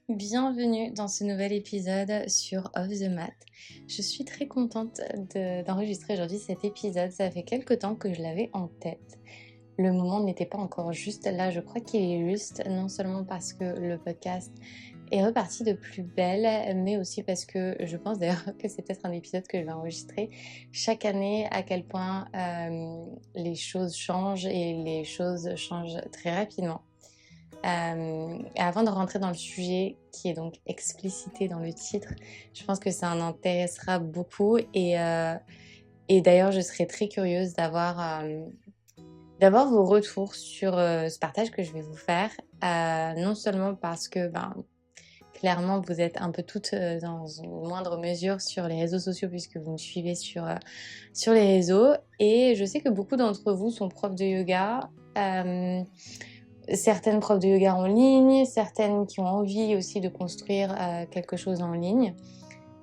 Bienvenue dans ce nouvel épisode sur Off the Mat. Je suis très contente d'enregistrer aujourd'hui cet épisode. Ça fait quelques temps que je l'avais en tête. Le moment n'était pas encore juste là. Je crois qu'il est juste, non seulement parce que le podcast est reparti de plus belle, mais aussi parce que je pense d'ailleurs que c'est peut-être un épisode que je vais enregistrer chaque année, à quel point les choses changent et les choses changent très rapidement. Avant de rentrer dans le sujet qui est donc explicité dans le titre, je pense que ça en intéressera beaucoup et d'ailleurs je serais très curieuse d'avoir vos retours sur ce partage que je vais vous faire. Non seulement parce que clairement vous êtes un peu toutes dans une moindre mesure sur les réseaux sociaux puisque vous me suivez sur les réseaux, et je sais que beaucoup d'entre vous sont profs de yoga. Certaines profs de yoga en ligne, certaines qui ont envie aussi de construire quelque chose en ligne.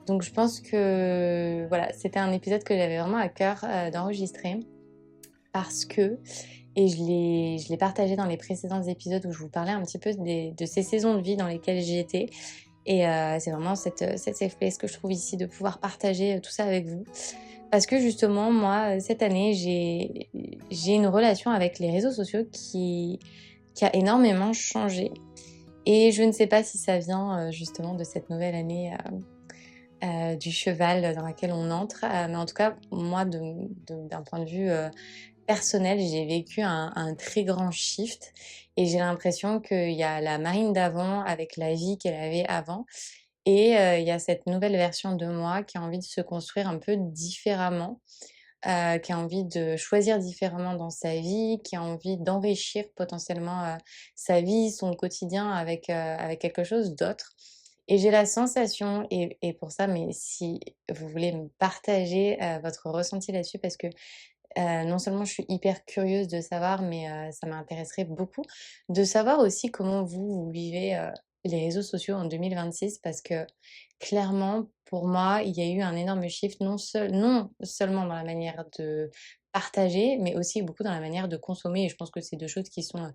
Donc je pense que voilà, c'était un épisode que j'avais vraiment à cœur d'enregistrer parce que, et je l'ai partagé dans les précédents épisodes où je vous parlais un petit peu de ces saisons de vie dans lesquelles j'y étais. Et c'est vraiment cette safe place que je trouve ici de pouvoir partager tout ça avec vous. Parce que justement, moi, cette année, j'ai une relation avec les réseaux sociaux qui a énormément changé. Et je ne sais pas si ça vient justement de cette nouvelle année du cheval dans laquelle on entre. Mais en tout cas, moi, d'un point de vue personnel, j'ai vécu un très grand shift. Et j'ai l'impression qu'il y a la Marine d'avant avec la vie qu'elle avait avant. Et il y a cette nouvelle version de moi qui a envie de se construire un peu différemment, qui a envie de choisir différemment dans sa vie, qui a envie d'enrichir potentiellement sa vie, son quotidien avec quelque chose d'autre. Et j'ai la sensation, et pour ça, mais si vous voulez me partager votre ressenti là-dessus, parce que non seulement je suis hyper curieuse de savoir, mais ça m'intéresserait beaucoup de savoir aussi comment vous vivez les réseaux sociaux en 2026, parce que clairement, pour moi, il y a eu un énorme shift, non seulement dans la manière de partager, mais aussi beaucoup dans la manière de consommer. Et je pense que c'est deux choses qui sont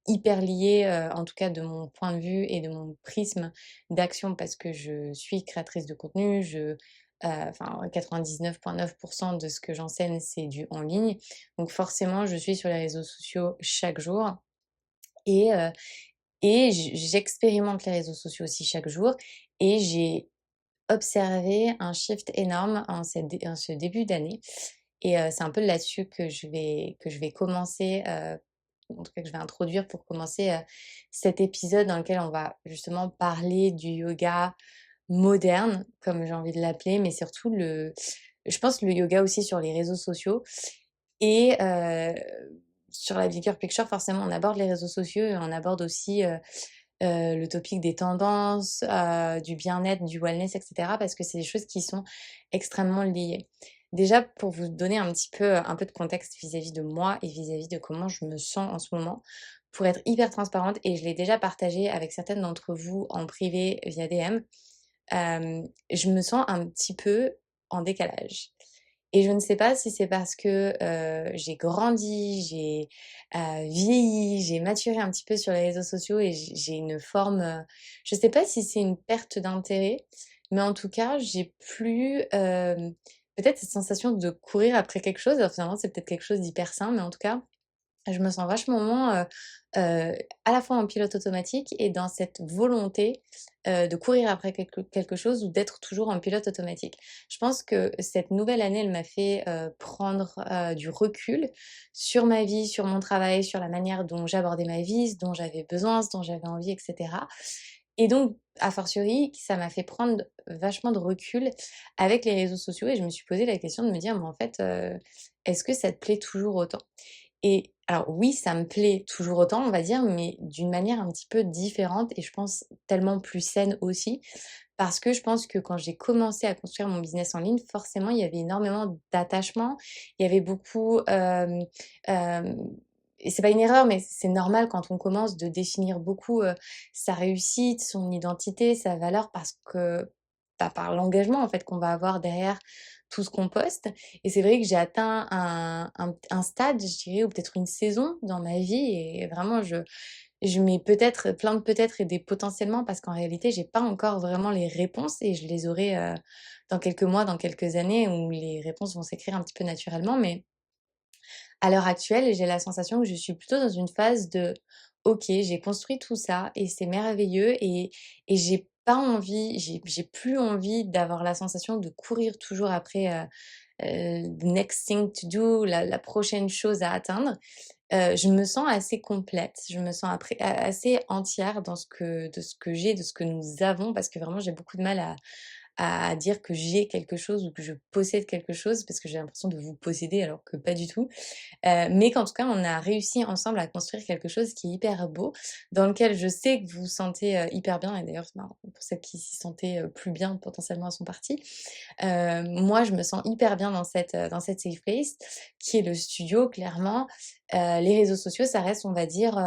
hyper liées, en tout cas de mon point de vue et de mon prisme d'action, parce que je suis créatrice de contenu, enfin 99,9% de ce que j'enseigne, c'est du en ligne. Donc forcément, je suis sur les réseaux sociaux chaque jour et j'expérimente les réseaux sociaux aussi chaque jour, et j'ai observé un shift énorme en ce début d'année. Et c'est un peu là-dessus que je vais commencer, en tout cas que je vais introduire pour commencer, cet épisode dans lequel on va justement parler du yoga moderne, comme j'ai envie de l'appeler, mais surtout je pense le yoga aussi sur les réseaux sociaux. Et sur la Bigger Picture, forcément, on aborde les réseaux sociaux et on aborde aussi le topic des tendances, du bien-être, du wellness, et cetera, parce que c'est des choses qui sont extrêmement liées. Déjà, pour vous donner un peu de contexte vis-à-vis de moi et vis-à-vis de comment je me sens en ce moment, pour être hyper transparente, et je l'ai déjà partagé avec certaines d'entre vous en privé via DM, je me sens un petit peu en décalage. Et je ne sais pas si c'est parce que j'ai grandi, j'ai vieilli, j'ai maturé un petit peu sur les réseaux sociaux, et j'ai une forme, je ne sais pas si c'est une perte d'intérêt, mais en tout cas, j'ai plus peut-être cette sensation de courir après quelque chose. Alors finalement, c'est peut-être quelque chose d'hyper sain, mais en tout cas, je me sens vachement moins, à la fois en pilote automatique et dans cette volonté, de courir après quelque chose ou d'être toujours en pilote automatique. Je pense que cette nouvelle année, elle m'a fait, prendre, du recul sur ma vie, sur mon travail, sur la manière dont j'abordais ma vie, ce dont j'avais besoin, ce dont j'avais envie, et cetera. Et donc, a fortiori, ça m'a fait prendre vachement de recul avec les réseaux sociaux, et je me suis posé la question de me dire: «Mais en fait, est-ce que ça te plaît toujours autant?» Et alors oui, ça me plaît toujours autant, on va dire, mais d'une manière un petit peu différente, et je pense tellement plus saine aussi. Parce que je pense que quand j'ai commencé à construire mon business en ligne, forcément, il y avait énormément d'attachement. Il y avait beaucoup, et c'est pas une erreur, mais c'est normal quand on commence de définir beaucoup, sa réussite, son identité, sa valeur, parce que, par l'engagement en fait qu'on va avoir derrière tout ce qu'on poste. Et c'est vrai que j'ai atteint un stade, je dirais, ou peut-être une saison dans ma vie, et vraiment je mets peut-être plein de peut-être et des potentiellement parce qu'en réalité, j'ai pas encore vraiment les réponses et je les aurai, dans quelques mois, dans quelques années où les réponses vont s'écrire un petit peu naturellement. Mais à l'heure actuelle, j'ai la sensation que je suis plutôt dans une phase de: «OK, j'ai construit tout ça et c'est merveilleux» et j'ai pas envie, j'ai plus envie d'avoir la sensation de courir toujours après, the next thing to do, la prochaine chose à atteindre. Je me sens assez complète, je me sens après a assez entière dans ce que de ce que j'ai, de ce que nous avons parce que vraiment j'ai beaucoup de mal à dire que j'ai quelque chose ou que je possède quelque chose parce que j'ai l'impression de vous posséder alors que pas du tout. Mais qu'en tout cas, on a réussi ensemble à construire quelque chose qui est hyper beau, dans lequel je sais que vous vous sentez, hyper bien et d'ailleurs, ben, pour celles qui s'y sentaient, plus bien, potentiellement, elles sont parties. Moi, je me sens hyper bien dans cette safe place qui est le studio clairement. Les réseaux sociaux, ça reste, on va dire,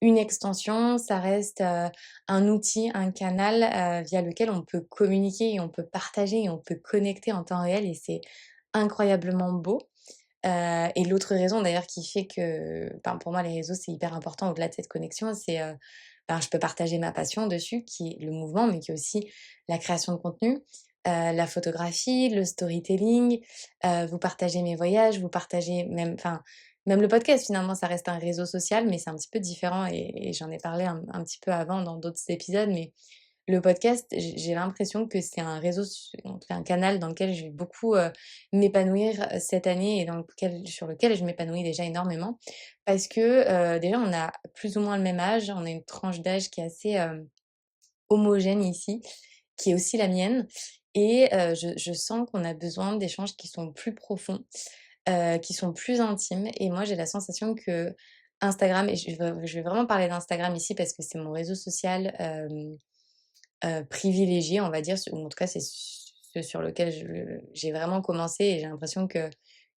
une extension, ça reste, un outil, un canal, via lequel on peut communiquer et on peut partager et on peut connecter en temps réel et c'est incroyablement beau. Et l'autre raison d'ailleurs qui fait que, ben, pour moi les réseaux c'est hyper important au-delà de cette connexion, c'est, ben, je peux partager ma passion dessus qui est le mouvement, mais qui est aussi la création de contenu, la photographie, le storytelling, vous partagez mes voyages, vous partagez même enfin, même le podcast finalement ça reste un réseau social, mais c'est un petit peu différent et j'en ai parlé un petit peu avant dans d'autres épisodes, mais le podcast, j'ai l'impression que c'est un réseau en tout cas un canal dans lequel je vais beaucoup, m'épanouir, cette année et sur lequel je m'épanouis déjà énormément. Parce que, déjà on a plus ou moins le même âge, on a une tranche d'âge qui est assez, homogène ici, qui est aussi la mienne et je sens qu'on a besoin d'échanges qui sont plus profonds, qui sont plus intimes et moi j'ai la sensation que Instagram et je vais vraiment parler d'Instagram ici parce que c'est mon réseau social, privilégié, on va dire, ou en tout cas, c'est ce sur lequel j'ai vraiment commencé et j'ai l'impression que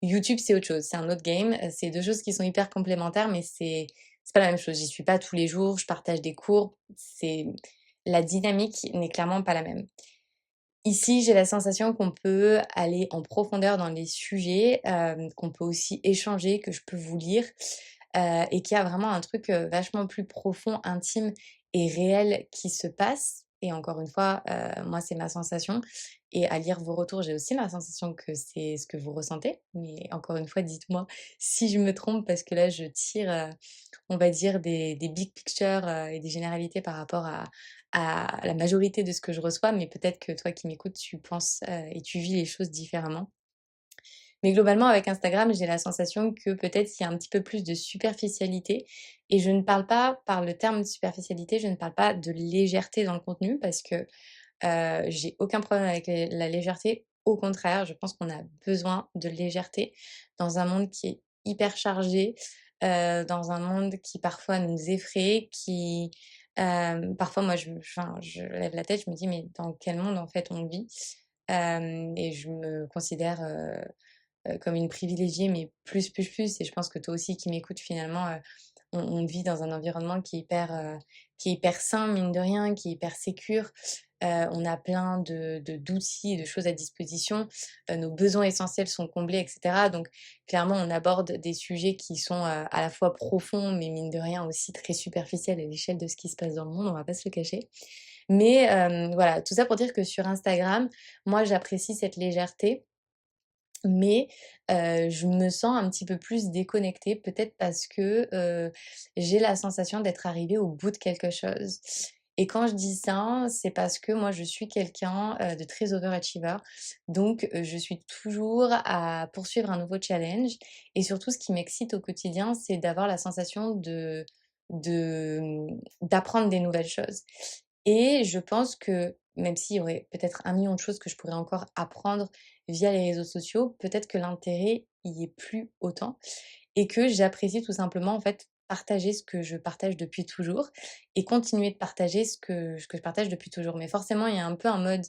YouTube, c'est autre chose, c'est un autre game. C'est 2 choses qui sont hyper complémentaires, mais c'est pas la même chose. J'y suis pas tous les jours, je partage des cours, c'est la dynamique n'est clairement pas la même. Ici, j'ai la sensation qu'on peut aller en profondeur dans les sujets, qu'on peut aussi échanger, que je peux vous lire, et qu'il y a vraiment un truc, vachement plus profond, intime et réel qui se passe et encore une fois, moi, c'est ma sensation et à lire vos retours, j'ai aussi la sensation que c'est ce que vous ressentez. Mais encore une fois, dites-moi si je me trompe parce que là, je tire, on va dire des big pictures, et des généralités par rapport à la majorité de ce que je reçois, mais peut-être que toi qui m'écoutes, tu penses, et tu vis les choses différemment. Mais globalement, avec Instagram, j'ai la sensation que peut-être il y a un petit peu plus de superficialité et je ne parle pas par le terme de superficialité, je ne parle pas de légèreté dans le contenu parce que, j'ai aucun problème avec la légèreté. Au contraire, je pense qu'on a besoin de légèreté dans un monde qui est hyper chargé, dans un monde qui parfois nous effraie, parfois moi je lève la tête, je me dis: «Mais dans quel monde en fait on vit?» Et je me considère, comme une privilégiée, mais plus et je pense que toi aussi qui m'écoutes finalement, on vit dans un environnement qui est hyper sain mine de rien, qui est hyper sécure. On a plein de d'outils et de choses à disposition. Nos besoins essentiels sont comblés et cetera. Donc clairement, on aborde des sujets qui sont, à la fois profonds, mais mine de rien aussi très superficiels à l'échelle de ce qui se passe dans le monde, on va pas se le cacher. Mais voilà, tout ça pour dire que sur Instagram, moi j'apprécie cette légèreté mais je me sens un petit peu plus déconnectée, peut-être parce que, j'ai la sensation d'être arrivée au bout de quelque chose. Et quand je dis ça, c'est parce que moi je suis quelqu'un, de très overachiever. Donc, je suis toujours à poursuivre un nouveau challenge et surtout ce qui m'excite au quotidien, c'est d'avoir la sensation d'apprendre des nouvelles choses. Et je pense que même s'il y aurait peut-être 1 million de choses que je pourrais encore apprendre via les réseaux sociaux, peut-être que l'intérêt y est plus autant et que j'apprécie tout simplement, en fait, partager ce que je partage depuis toujours et continuer de partager ce que je partage depuis toujours. Mais forcément, il y a un peu un mode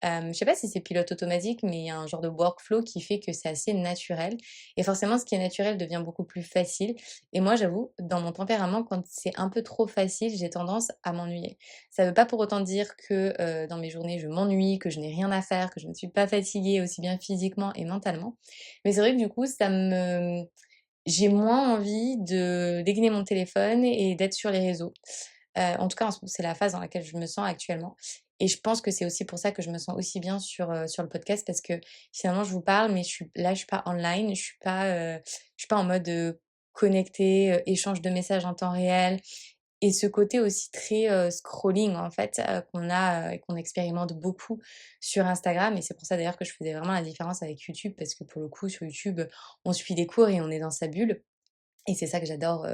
je sais pas si c'est pilote automatique, mais il y a un genre de workflow qui fait que c'est assez naturel et forcément ce qui est naturel devient beaucoup plus facile et moi j'avoue, dans mon tempérament, quand c'est un peu trop facile, j'ai tendance à m'ennuyer. Ça veut pas pour autant dire que, dans mes journées je m'ennuie, que je n'ai rien à faire, que je ne suis pas fatiguée aussi bien physiquement et mentalement. Mais c'est vrai que du coup j'ai moins envie de dégainer mon téléphone et d'être sur les réseaux. En tout cas, c'est la phase dans laquelle je me sens actuellement et je pense que c'est aussi pour ça que je me sens aussi bien sur le podcast parce que finalement je vous parle, mais je suis pas online, je suis pas en mode, connecté, échange de messages en temps réel et ce côté aussi très, scrolling en fait, qu'on a, et qu'on expérimente beaucoup sur Instagram et c'est pour ça d'ailleurs que je faisais vraiment la différence avec YouTube parce que pour le coup sur YouTube, on suit des cours et on est dans sa bulle et c'est ça que j'adore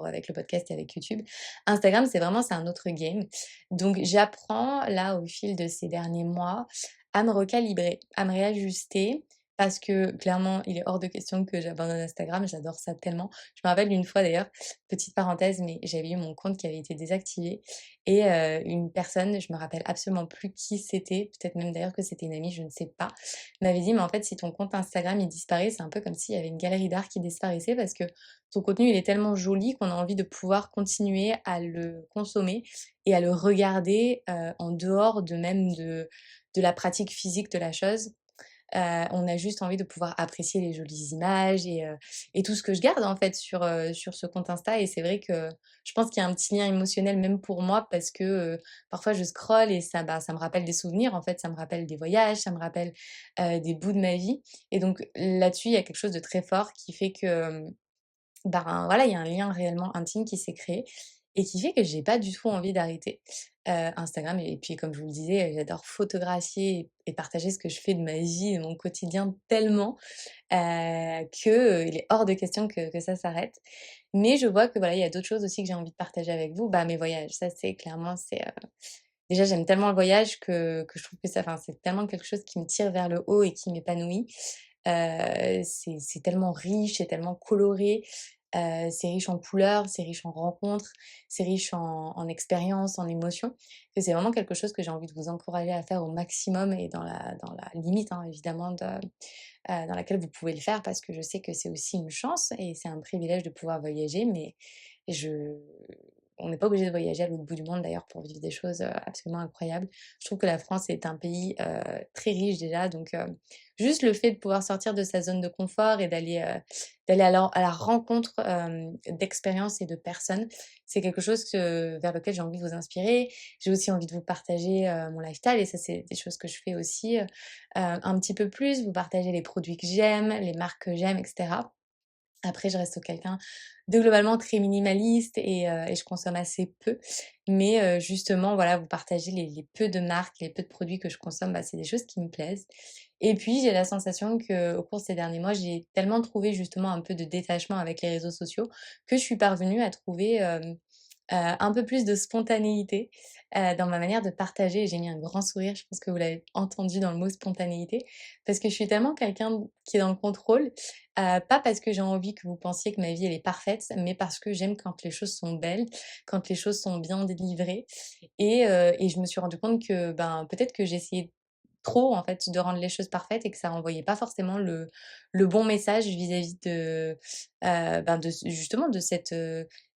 avec le podcast et avec YouTube. Instagram, c'est un autre game. Donc j'apprends là au fil de ces derniers mois à me recalibrer, à me réajuster parce que clairement, il est hors de question que j'abandonne Instagram, j'adore ça tellement. Je me rappelle d'une fois d'ailleurs, petite parenthèse, mais j'avais eu mon compte qui avait été désactivé et une personne, je me rappelle absolument plus qui c'était, peut-être même d'ailleurs que c'était une amie, je ne sais pas, m'avait dit: «Mais en fait, si ton compte Instagram, il disparaît, c'est un peu comme s'il y avait une galerie d'art qui disparaissait parce que ton contenu, il est tellement joli qu'on a envie de pouvoir continuer à le consommer et à le regarder, en dehors de la pratique physique de la chose. On a juste envie de pouvoir apprécier les jolies images et tout ce que je garde en fait sur ce compte Insta et c'est vrai que je pense qu'il y a un petit lien émotionnel même pour moi parce que, parfois je scrolle et ça me rappelle des souvenirs en fait, ça me rappelle des voyages, ça me rappelle, des bouts de ma vie et donc là-dessus, il y a quelque chose de très fort qui fait que, ben, voilà, il y a un lien réellement intime qui s'est créé et qui fait que j'ai pas du tout envie d'arrêter, Instagram et puis comme je vous le disais, j'adore photographier et partager ce que je fais de ma vie, de mon quotidien tellement, il est hors de question que ça s'arrête. Mais je vois que voilà, il y a d'autres choses aussi que j'ai envie de partager avec vous. Bah, mes voyages, ça c'est clairement déjà j'aime tellement le voyage que je trouve que c'est tellement quelque chose qui me tire vers le haut et qui m'épanouit. C'est tellement riche, c'est tellement coloré, c'est riche en couleurs, c'est riche en rencontres, c'est riche en expériences, en émotions, que c'est vraiment quelque chose que j'ai envie de vous encourager à faire au maximum et dans la limite, hein, évidemment dans laquelle vous pouvez le faire parce que je sais que c'est aussi une chance et c'est un privilège de pouvoir voyager, mais je on n'est pas obligé de voyager à l'autre bout du monde d'ailleurs pour vivre des choses, absolument incroyables. Je trouve que la France est un pays, très riche déjà donc juste le fait de pouvoir sortir de sa zone de confort et d'aller à la rencontre, d'expériences et de personnes, c'est quelque chose vers lequel j'ai envie de vous inspirer. J'ai aussi envie de vous partager, mon lifestyle et ça c'est des choses que je fais aussi, un petit peu plus, vous partager les produits que j'aime, les marques que j'aime et cetera. Après, je reste quelqu'un de globalement très minimaliste et je consomme assez peu. Mais justement, voilà, vous partagez les peu de marques, les peu de produits que je consomme, bah, c'est des choses qui me plaisent. Et puis, j'ai la sensation qu'au cours de ces derniers mois, j'ai tellement trouvé justement un peu de détachement avec les réseaux sociaux que je suis parvenue à trouver, un peu plus de spontanéité, dans ma manière de partager et j'ai mis un grand sourire, je pense que vous l'avez entendu dans le mot spontanéité, parce que je suis tellement quelqu'un qui est dans le contrôle, pas parce que j'ai envie que vous pensiez que ma vie elle est parfaite, mais parce que j'aime quand les choses sont belles, quand les choses sont bien délivrées et je me suis rendu compte que, ben, peut-être que j'essayais trop en fait de rendre les choses parfaites et que ça envoyait pas forcément le bon message vis-à-vis ben, justement de cette,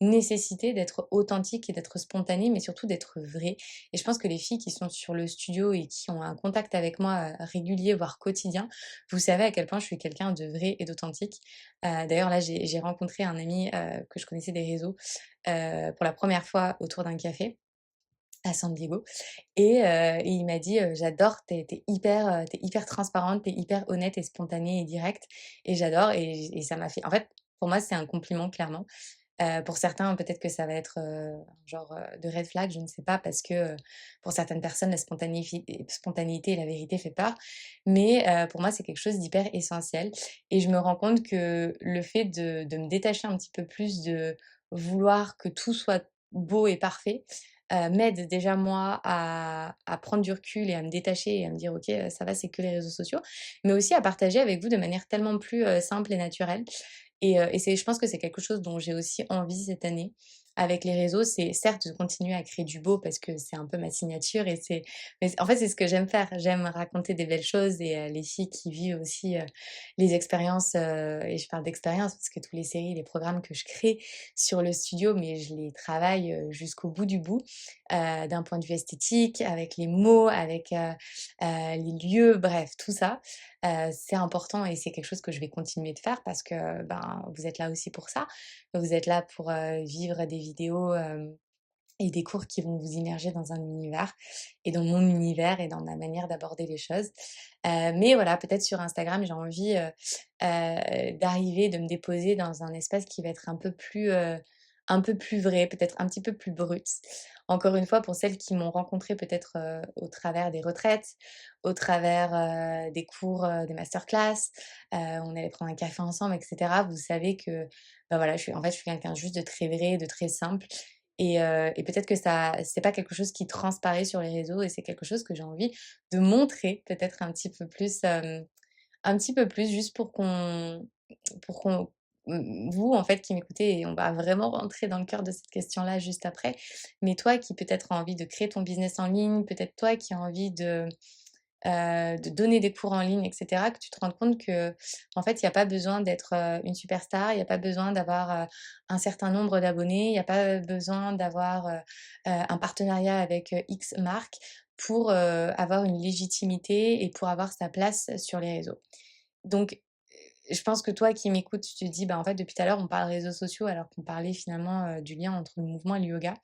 nécessité d'être authentique et d'être spontanée, mais surtout d'être vraie et je pense que les filles qui sont sur le studio et qui ont un contact avec moi, régulier, voire quotidien, vous savez à quel point je suis quelqu'un de vrai et d'authentique. D'ailleurs là, j'ai rencontré un ami, que je connaissais des réseaux, pour la première fois autour d'un café à San Diego et il m'a dit: «J'adore, tu hyper transparente, tu hyper honnête et spontanée et directe et j'adore» et ça m'a fait en fait, pour moi, c'est un compliment clairement. Pour certains, peut-être que ça va être, un genre, de red flag, je ne sais pas, parce que, pour certaines personnes, la spontanéité et la vérité fait peur. Mais, pour moi, c'est quelque chose d'hyper essentiel et je me rends compte que le fait de me détacher un petit peu plus de vouloir que tout soit beau et parfait, m'aide déjà moi à prendre du recul et à me détacher et à me dire: «OK, ça va, c'est que les réseaux sociaux», mais aussi à partager avec vous de manière tellement plus, simple et naturelle et c'est je pense que c'est quelque chose dont j'ai aussi envie cette année, avec les réseaux, c'est certes de continuer à créer du beau parce que c'est un peu ma signature et en fait, c'est ce que j'aime faire. J'aime raconter des belles choses et les filles qui vivent aussi, les expériences, et je parle d'expérience parce que tous les séries, les programmes que je crée sur le studio, mais je les travaille, jusqu'au bout du bout, d'un point de vue esthétique, avec les mots, avec, les lieux, bref, tout ça. C'est important et c'est quelque chose que je vais continuer de faire parce que, ben, vous êtes là aussi pour ça. Vous êtes là pour, vivre des vidéos, et des cours qui vont vous immerger dans un univers et dans mon univers et dans ma manière d'aborder les choses. Mais voilà, peut-être sur Instagram, j'ai envie, d'arriver, de me déposer dans un espace qui va être un peu plus vrai, peut-être un petit peu plus brut. Encore une fois, pour celles qui m'ont rencontrée peut-être, au travers des retraites, au travers, des cours, des masterclass, on allait prendre un café ensemble et cetera. Vous savez que, bah, voilà, je suis quelqu'un juste de très vrai, de très simple et peut-être que ça c'est pas quelque chose qui transparaît sur les réseaux et c'est quelque chose que j'ai envie de montrer peut-être un petit peu plus juste pour qu'on vous en fait qui m'écoutez et on va vraiment rentrer dans le cœur de cette question-là juste après. Mais toi qui peut-être as envie de créer ton business en ligne, peut-être toi qui as envie de donner des cours en ligne et cetera, que tu te rendes compte que en fait, il y a pas besoin d'être, une superstar, il y a pas besoin d'avoir, un certain nombre d'abonnés, il y a pas besoin d'avoir, un partenariat avec, X marque pour, avoir une légitimité et pour avoir sa place sur les réseaux. Donc, je pense que toi qui m'écoutes, tu te dis: «Bah, en fait, depuis tout à l'heure, on parle réseaux sociaux alors qu'on parlait finalement, du lien entre le mouvement et le yoga».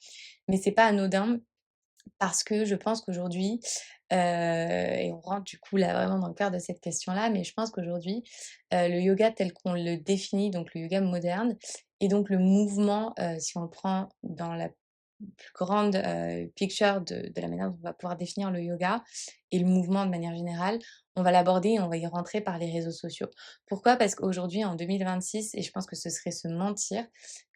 Mais c'est pas anodin parce que je pense qu'aujourd'hui, et on rentre du coup là vraiment dans le cœur de cette question-là, mais je pense qu'aujourd'hui, le yoga tel qu'on le définit, donc le yoga moderne et donc le mouvement, si on le prend dans la plus grande, picture de la manière dont on va pouvoir définir le yoga et le mouvement de manière générale, on va l'aborder et on va y rentrer par les réseaux sociaux. Pourquoi? Parce qu'aujourd'hui en 2026 et je pense que ce serait se mentir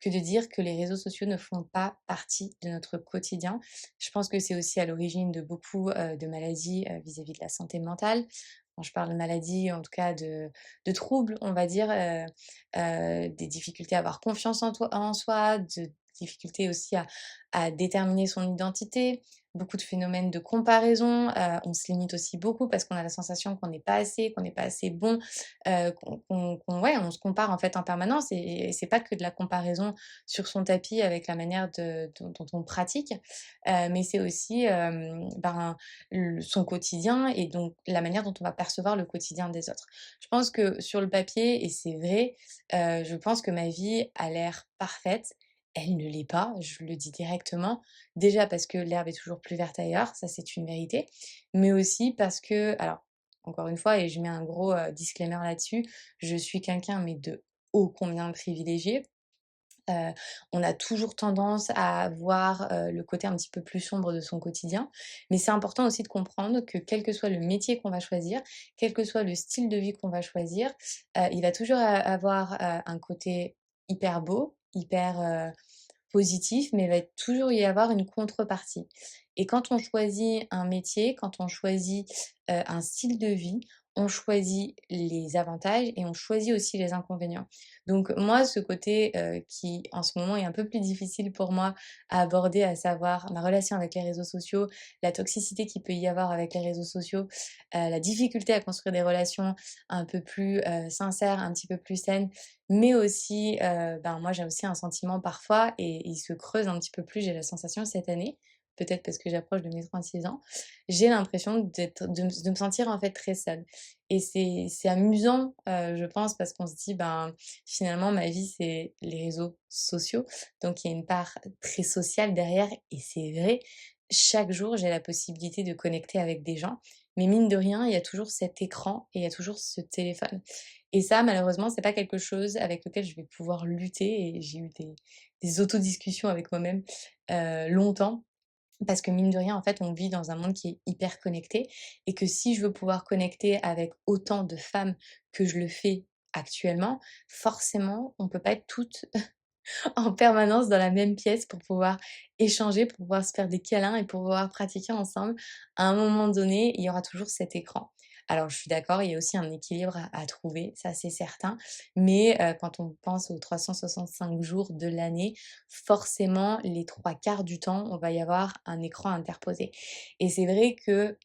que de dire que les réseaux sociaux ne font pas partie de notre quotidien. Je pense que c'est aussi à l'origine de beaucoup, de maladies, vis-à-vis de la santé mentale. Quand je parle de maladies, en tout cas de troubles, on va dire, des difficultés à avoir confiance en soi, de difficultés aussi à déterminer son identité, beaucoup de phénomènes de comparaison, on se limite aussi beaucoup parce qu'on a la sensation qu'on n'est pas assez, qu'on n'est pas assez bon, ouais, on se compare en fait en permanence et c'est pas que de la comparaison sur son tapis avec la manière dont on pratique, mais c'est aussi, ben, son quotidien et donc la manière dont on va percevoir le quotidien des autres. Je pense que sur le papier, et c'est vrai, je pense que ma vie a l'air parfaite. Elle ne l'est pas, je le dis directement. Déjà parce que l'herbe est toujours plus verte ailleurs, ça c'est une vérité, mais aussi parce que, alors encore une fois, et je mets un gros disclaimer là-dessus, je suis quelqu'un mais de ô combien privilégié. Heu, on a toujours tendance à voir, le côté un petit peu plus sombre de son quotidien, mais c'est important aussi de comprendre que quel que soit le métier qu'on va choisir, quel que soit le style de vie qu'on va choisir, il va toujours avoir, un côté hyper beau, hyper, positif, mais il va toujours y avoir une contrepartie. Et quand on choisit un métier, quand on choisit, un style de vie, on choisit les avantages et on choisit aussi les inconvénients. Donc moi, ce côté, qui en ce moment est un peu plus difficile pour moi à aborder, à savoir ma relation avec les réseaux sociaux, la toxicité qu'il peut y avoir avec les réseaux sociaux, la difficulté à construire des relations un peu plus, sincères, un petit peu plus saines, mais aussi, ben, moi j'ai aussi un sentiment parfois et il se creuse un petit peu plus, j'ai la sensation cette année, peut-être parce que j'approche de mes 36 ans, j'ai l'impression de me sentir en fait très seule et c'est amusant, je pense parce qu'on se dit: «Ben, finalement ma vie c'est les réseaux sociaux», donc il y a une part très sociale derrière et c'est vrai, chaque jour j'ai la possibilité de connecter avec des gens, mais mine de rien, il y a toujours cet écran et il y a toujours ce téléphone et ça, malheureusement, c'est pas quelque chose avec lequel je vais pouvoir lutter et j'ai eu des autodiscussions avec moi-même, longtemps parce que mine de rien, en fait, on vit dans un monde qui est hyper connecté et que si je veux pouvoir connecter avec autant de femmes que je le fais actuellement, forcément, on peut pas être toutes en permanence dans la même pièce pour pouvoir échanger, pour pouvoir se faire des câlins et pour pouvoir pratiquer ensemble. À un moment donné, il y aura toujours cet écran. Alors je suis d'accord, il y a aussi un équilibre à trouver, ça c'est certain. Mais quand on pense aux 365 jours de l'année, forcément les 3/4 du temps, on va y avoir un écran interposé. Et c'est vrai que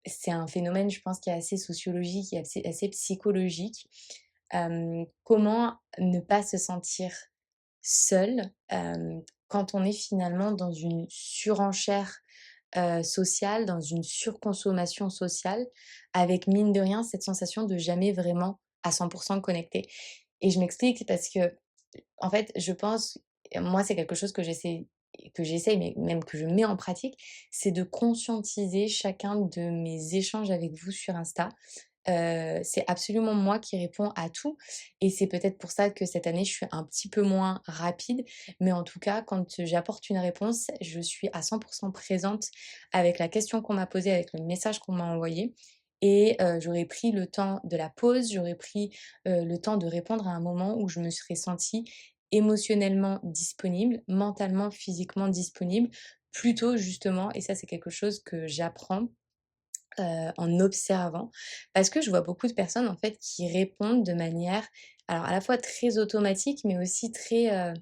c'est un phénomène, je pense, qui est assez sociologique et assez psychologique. Comment ne pas se sentir seul, quand on est finalement dans une surenchère, sociale, dans une surconsommation sociale, avec mine de rien cette sensation de jamais vraiment à 100 connecté. Et je m'explique parce que en fait, je pense moi, c'est quelque chose que j'essaye, mais même que je mets en pratique, c'est de conscientiser chacun de mes échanges avec vous sur Insta. C'est absolument moi qui réponds à tout et c'est peut-être pour ça que cette année, je suis un petit peu moins rapide, mais en tout cas, quand j'apporte une réponse, je suis à 100 présente avec la question qu'on m'a posée, avec le message qu'on m'a envoyé et j'aurais pris le temps de la pause, j'aurais pris, le temps de répondre à un moment où je me serais sentie émotionnellement disponible, mentalement, physiquement disponible, plutôt justement et ça, c'est quelque chose que j'apprends en observant. Parce que je vois beaucoup de personnes en fait qui répondent de manière, alors à la fois très automatique, mais aussi très,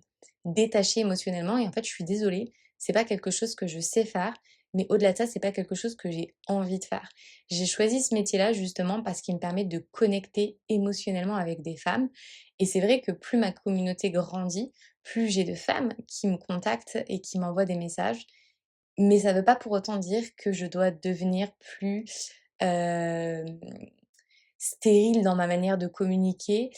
détachée émotionnellement et en fait je suis désolée, c'est pas quelque chose que je sais faire, mais au-delà de ça, c'est pas quelque chose que j'ai envie de faire. J'ai choisi ce métier-là justement parce qu'il me permet de connecter émotionnellement avec des femmes et c'est vrai que plus ma communauté grandit, plus j'ai de femmes qui me contactent et qui m'envoient des messages mais ça veut pas pour autant dire que je dois devenir plus, hem, stérile dans ma manière de communiquer,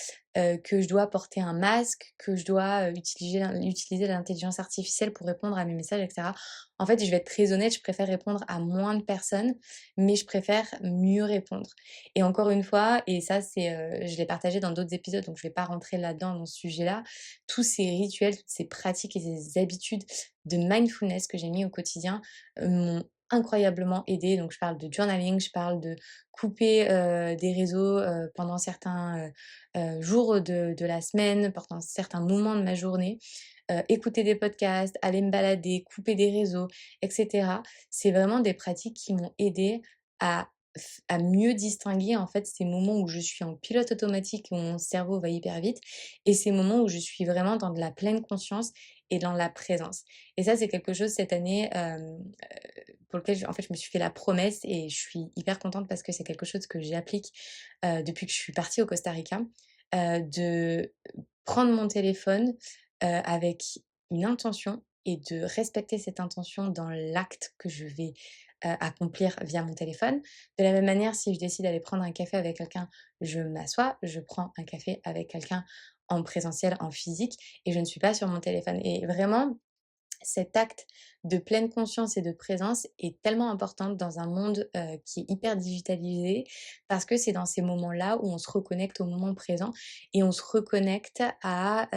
que je dois porter un masque, que je dois, utiliser l'intelligence artificielle pour répondre à mes messages et cetera. En fait, je vais être très honnête, je préfère répondre à moins de personnes, mais je préfère mieux répondre et encore une fois et ça c'est, je l'ai partagé dans d'autres épisodes, donc je vais pas rentrer là-dedans dans ce sujet-là. Tous ces rituels, toutes ces pratiques et ces habitudes de mindfulness que j'ai mis au quotidien, m'ont incroyablement aidée. Donc je parle de journaling, je parle de couper, des réseaux, pendant certains, jours de la semaine, pendant certains moments de ma journée, écouter des podcasts, aller me balader, couper des réseaux et cetera. C'est vraiment des pratiques qui m'ont aidée à mieux distinguer, en fait, ces moments où je suis en pilote automatique, où mon cerveau va hyper vite et ces moments où je suis vraiment dans de la pleine conscience et dans la présence. Et ça, c'est quelque chose cette année, pour lequel en fait, je me suis fait la promesse et je suis hyper contente parce que c'est quelque chose que j'applique, depuis que je suis partie au Costa Rica, de prendre mon téléphone, avec une intention et de respecter cette intention dans l'acte que je vais, accomplir via mon téléphone. De la même manière, si je décide d'aller prendre un café avec quelqu'un, je m'assois, je prends un café avec quelqu'un en présentiel, en physique et je ne suis pas sur mon téléphone et vraiment cet acte de pleine conscience et de présence est tellement importante dans un monde, qui est hyper digitalisé parce que c'est dans ces moments-là où on se reconnecte au moment présent et on se reconnecte à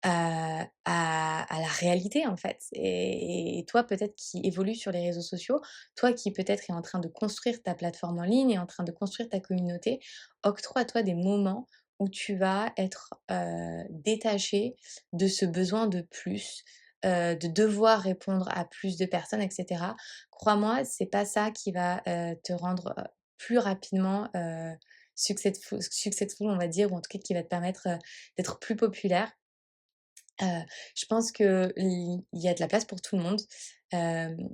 la réalité, en fait. Et toi, peut-être qui évolue sur les réseaux sociaux, toi qui peut-être est en train de construire ta plateforme en ligne et en train de construire ta communauté, octroie-toi des moments où tu vas être, détaché de ce besoin de plus, de devoir répondre à plus de personnes et cetera. Crois-moi, c'est pas ça qui va, te rendre, plus rapidement, successful, on va dire, ou en tout cas qui va te permettre, d'être plus populaire. Je pense qu'il y a de la place pour tout le monde. Hem,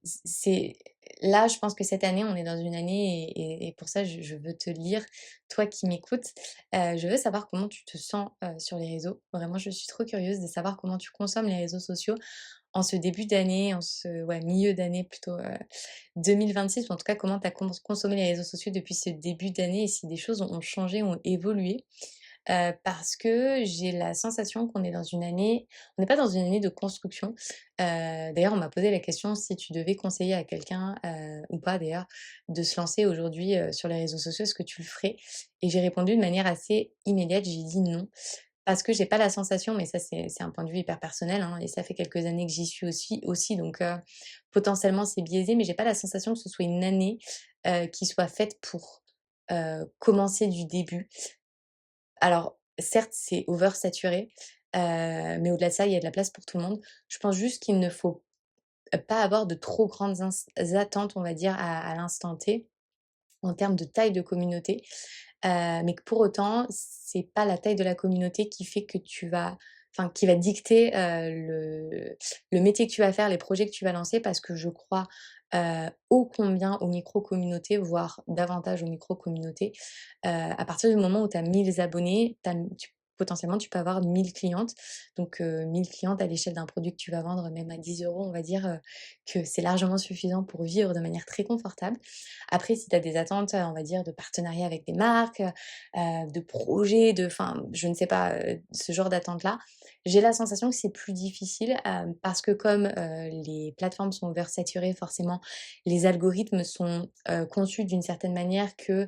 c'est là, je pense que cette année, on est dans une année et pour ça, je veux te lire, toi qui m'écoutes, je veux savoir comment tu te sens, sur les réseaux. Vraiment, je suis trop curieuse de savoir comment tu consommes les réseaux sociaux en ce début d'année, en ce ouais, milieu d'année plutôt, 2026 ou en tout cas comment tu as consommé les réseaux sociaux depuis ce début d'année et si des choses ont changé, ont évolué. Parce que j'ai la sensation qu'on est dans une année on n'est pas dans une année de construction. D'ailleurs, on m'a posé la question si tu devais conseiller à quelqu'un, ou pas d'ailleurs, de se lancer aujourd'hui, sur les réseaux sociaux, est-ce que tu le ferais? Et j'ai répondu de manière assez immédiate, j'ai dit: «Non». Parce que j'ai pas la sensation, mais ça c'est un point de vue hyper personnel, hein, et ça fait quelques années que j'y suis aussi donc potentiellement c'est biaisé, mais j'ai pas la sensation que ce soit une année, qui soit faite pour, commencer du début. Alors, certes, c'est oversaturé, mais au-delà de ça, il y a de la place pour tout le monde. Je pense juste qu'il ne faut pas avoir de trop grandes attentes, on va dire, à l'instant T. en termes de taille de communauté, mais que pour autant, c'est pas la taille de la communauté qui fait que tu vas enfin qui va dicter, le métier que tu vas faire, les projets que tu vas lancer parce que je crois, ô combien aux micro-communautés, voire davantage aux micro-communautés. À partir du moment où tu as 1 000 abonnés, potentiellement tu peux avoir 1 000 clientes. Donc 1 000 clientes à l'échelle d'un produit que tu vas vendre même à 10 €, on va dire, que c'est largement suffisant pour vivre de manière très confortable. Après si tu as des attentes, on va dire de partenariat avec des marques, de projets, enfin je ne sais pas, ce genre d'attentes-là, j'ai la sensation que c'est plus difficile, parce que comme, les plateformes sont oversaturées, forcément les algorithmes sont, conçus d'une certaine manière que,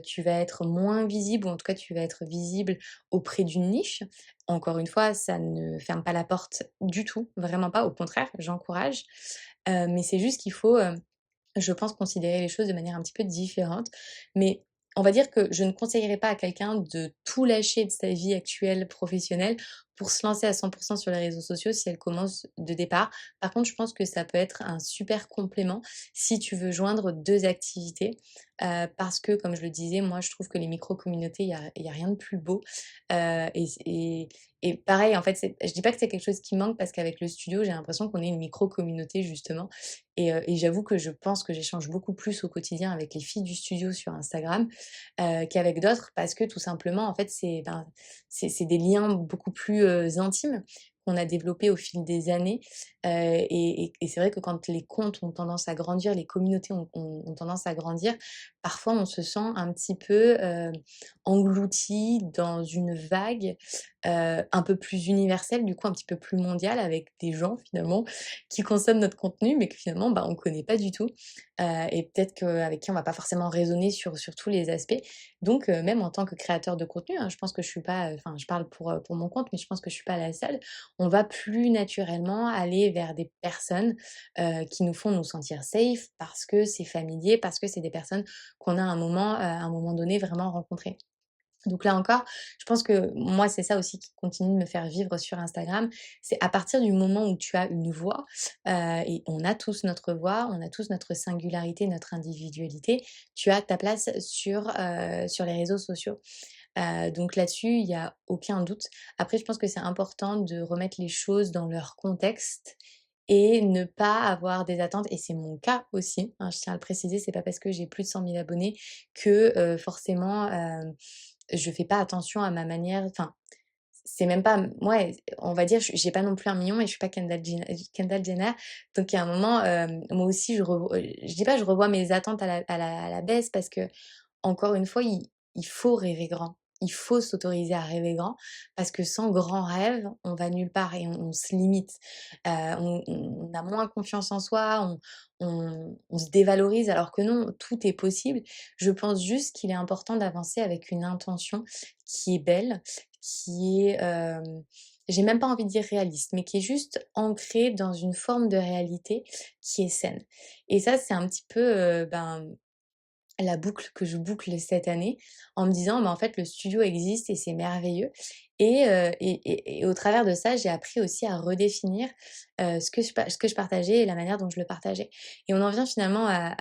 tu vas être moins visible ou en tout cas tu vas être visible auprès d'une niche. Encore une fois, ça ne ferme pas la porte du tout, vraiment pas, au contraire, j'encourage. Mais c'est juste qu'il faut, je pense considérer les choses de manière un petit peu différente, mais on va dire que je ne conseillerais pas à quelqu'un de tout lâcher de sa vie actuelle professionnelle pour se lancer à 100 sur les réseaux sociaux si elle commence de départ. Par contre, je pense que ça peut être un super complément si tu veux joindre 2 activités, parce que comme je le disais, moi je trouve que les micro-communautés, il y a rien de plus beau, et pareil en fait, je dis pas que c'est quelque chose qui manque parce qu'avec le studio, j'ai l'impression qu'on est une micro-communauté justement et j'avoue que je pense que j'échange beaucoup plus au quotidien avec les filles du studio sur Instagram, qu'avec d'autres parce que tout simplement, en fait, c'est des liens beaucoup plus, intimes qu'on a développés au fil des années, et c'est vrai que quand les comptes ont tendance à grandir, les communautés ont tendance à grandir, parfois on se sent un petit peu, englouti dans une vague, un peu plus universelle, du coup un petit peu plus mondiale avec des gens finalement qui consomment notre contenu, mais que finalement, bah, on connaît pas du tout, et peut-être qu'avec qui on va pas forcément raisonner sur tous les aspects. Donc même en tant que créateur de contenu, hein, je pense que je suis pas, enfin je parle pour mon compte, mais je pense que je suis pas la seule. On va plus naturellement aller vers des personnes, qui nous font nous sentir safe parce que c'est familier, parce que c'est des personnes qu'on a à un moment donné vraiment rencontrées. Donc là encore, je pense que moi, c'est ça aussi qui continue de me faire vivre sur Instagram. C'est à partir du moment où tu as une voix, et on a tous notre voix, on a tous notre singularité, notre individualité, tu as ta place sur les réseaux sociaux. Donc là-dessus, il y a aucun doute. Après, je pense que c'est important de remettre les choses dans leur contexte et ne pas avoir des attentes et c'est mon cas aussi, hein, je tiens à le préciser, c'est pas parce que j'ai plus de 100 000 abonnés que, forcément, je fais pas attention à ma manière enfin, c'est même pas ouais, on va dire, j'ai pas non plus 1 million et je suis pas Kendall Jenner. Donc il y a un moment, moi aussi je dis pas je revois mes attentes à la baisse parce que encore une fois, il faut rêver grand. Il faut s'autoriser à rêver grand parce que sans grand rêve, on va nulle part et on se limite. On a moins confiance en soi, on se dévalorise alors que non, tout est possible. Je pense juste qu'il est important d'avancer avec une intention qui est belle, qui est, j'ai même pas envie de dire réaliste, mais qui est juste ancrée dans une forme de réalité qui est saine. Et ça, c'est un petit peu, la boucle que je boucle cette année en me disant: «Bah, en fait, le studio existe et c'est merveilleux» et au travers de ça, j'ai appris aussi à redéfinir, ce que je partageais et la manière dont je le partageais et on en vient finalement à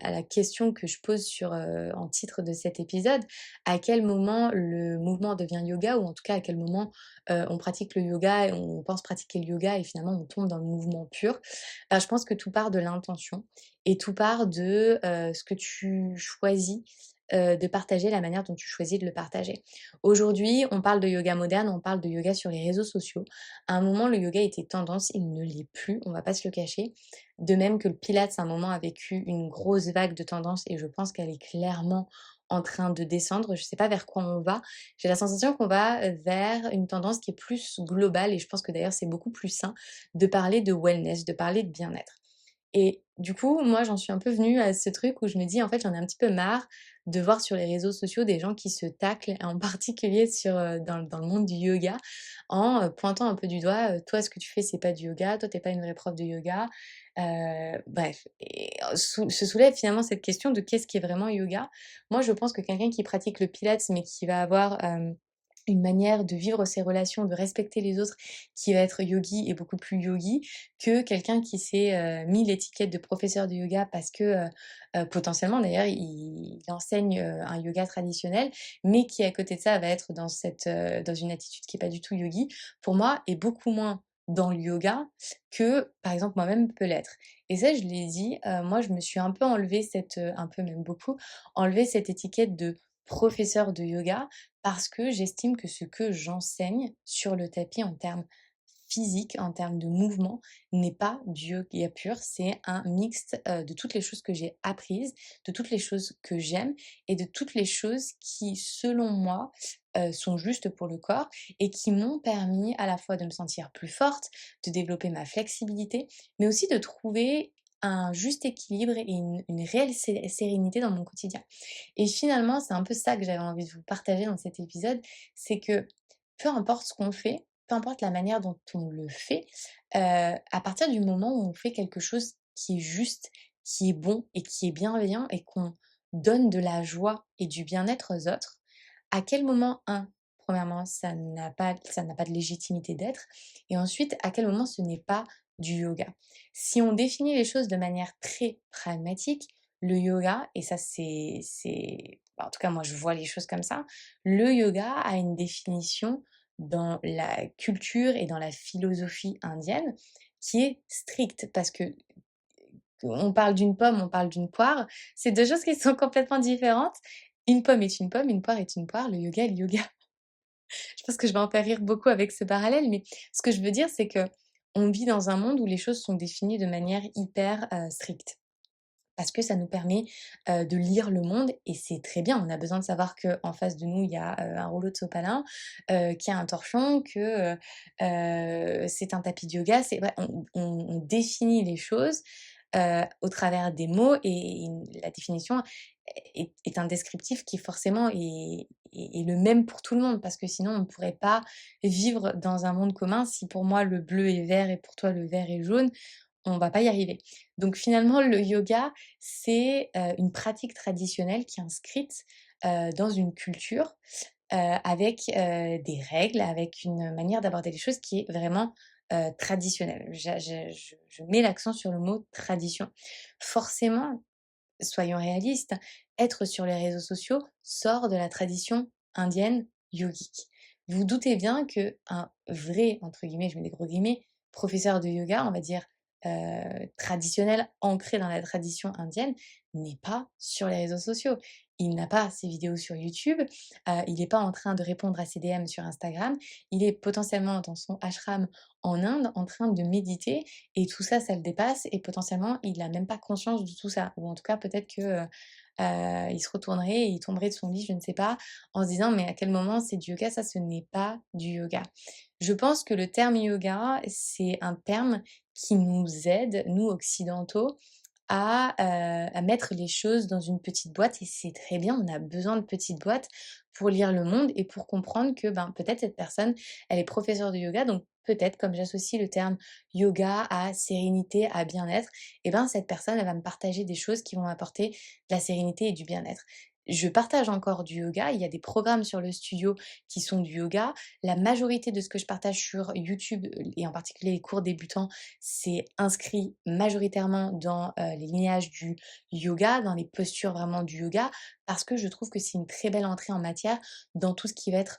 la question que je pose en titre de cet épisode. À quel moment le mouvement devient yoga ou en tout cas à quel moment, on pratique le yoga et on pense pratiquer le yoga et finalement on tombe dans le mouvement pur? Bah, je pense que tout part de l'intention et tout part de, ce que tu choisis, de partager, la manière dont tu choisis de le partager. Aujourd'hui, on parle de yoga moderne, on parle de yoga sur les réseaux sociaux. À un moment, le yoga était tendance, il ne l'est plus, on va pas se le cacher. De même que le pilates, à un moment, a vécu une grosse vague de tendance et je pense qu'elle est clairement en train de descendre. Je sais pas vers quoi on va. J'ai la sensation qu'on va, vers une tendance qui est plus globale et je pense que d'ailleurs c'est beaucoup plus sain de parler de wellness, de parler de bien-être. Et du coup, moi, j'en suis un peu venue à ce truc où je me dis: «En fait, j'en ai un petit peu marre de voir sur les réseaux sociaux des gens qui se taclent, en particulier dans le monde du yoga, en, pointant un peu du doigt, «Toi, ce que tu fais, c'est pas du yoga. Toi, tu es pas une vraie prof de yoga». Bref et se soulève finalement cette question de qu'est-ce qui est vraiment yoga? Moi, je pense que quelqu'un qui pratique le pilates, mais qui va avoir, une manière de vivre ses relations, de respecter les autres qui va être yogi et beaucoup plus yogi que quelqu'un qui s'est, mis l'étiquette de professeur de yoga parce que, potentiellement d'ailleurs il enseigne, un yoga traditionnel, mais qui à côté de ça va être dans une attitude qui est pas du tout yogi, pour moi est beaucoup moins dans le yoga que, par exemple, moi-même peut l'être. Et ça je l'ai dit, moi je me suis un peu enlevé un peu même beaucoup, enlevé cette étiquette de professeur de yoga parce que j'estime que ce que j'enseigne sur le tapis en termes physiques, en termes de mouvement, n'est pas du yoga pur. C'est un mixte de toutes les choses que j'ai apprises, de toutes les choses que j'aime et de toutes les choses qui, selon moi, sont justes pour le corps et qui m'ont permis à la fois de me sentir plus forte, de développer ma flexibilité, mais aussi de trouver un juste équilibre et une réelle sérénité dans mon quotidien. Et finalement, c'est un peu ça que j'avais envie de vous partager dans cet épisode, c'est que peu importe ce qu'on fait, peu importe la manière dont on le fait, à partir du moment où on fait quelque chose qui est juste, qui est bon et qui est bienveillant et qu'on donne de la joie et du bien-être aux autres, à quel moment, premièrement, ça n'a pas de légitimité d'être et ensuite, à quel moment ce n'est pas du yoga? Si on définit les choses de manière très pragmatique, le yoga et ça en tout cas moi je vois les choses comme ça, le yoga a une définition dans la culture et dans la philosophie indienne qui est stricte parce que on parle d'une pomme, on parle d'une poire, c'est 2 choses qui sont complètement différentes. Une pomme est une pomme, une poire est une poire, le yoga est le yoga. Je pense que je vais en faire rire beaucoup avec ce parallèle, mais ce que je veux dire, c'est que on vit dans un monde où les choses sont définies de manière hyper, stricte. Parce que ça nous permet, de lire le monde et c'est très bien. On a besoin de savoir qu'en face de nous, il y a, un rouleau de sopalin, qu'il y a un torchon, c'est un tapis de yoga. C'est vrai, on définit les choses, au travers des mots et la définition est un descriptif qui forcément est le même pour tout le monde. Parce que sinon on ne pourrait pas vivre dans un monde commun. Si pour moi le bleu est vert et pour toi le vert est jaune, on va pas y arriver. Donc finalement, le yoga, c'est, une pratique traditionnelle qui est inscrite, dans une culture, avec, des règles, avec une manière d'aborder les choses qui est vraiment, traditionnelle. Je mets l'accent sur le mot tradition. Forcément, soyons réalistes, être sur les réseaux sociaux sort de la tradition indienne yogique. Vous doutez bien qu'un vrai, entre guillemets, je mets des gros guillemets, professeur de yoga, on va dire, traditionnel, ancré dans la tradition indienne, n'est pas sur les réseaux sociaux. Il n'a pas ses vidéos sur YouTube, il n'est pas en train de répondre à ses DM sur Instagram, il est potentiellement dans son ashram en Inde en train de méditer et tout ça, ça le dépasse et potentiellement, il a même pas conscience de tout ça. Ou en tout cas, peut-être que, il se retournerait et il tomberait de son lit, je ne sais pas, en se disant: «Mais à quel moment c'est du yoga? Ça, ce n'est pas du yoga». Je pense que le terme yoga, c'est un terme qui nous aide, nous occidentaux, à mettre les choses dans une petite boîte et c'est très bien, on a besoin de petites boîtes pour lire le monde et pour comprendre que, ben, peut-être cette personne, elle est professeure de yoga, donc peut-être comme j'associe le terme yoga à sérénité, à bien-être, et ben, cette personne, elle va me partager des choses qui vont m'apporter de la sérénité et du bien-être. Je partage encore du yoga, il y a des programmes sur le studio qui sont du yoga. La majorité de ce que je partage sur YouTube, et en particulier les cours débutants, c'est inscrit majoritairement dans, les lignages du yoga, dans les postures vraiment du yoga, parce que je trouve que c'est une très belle entrée en matière dans tout ce qui va être,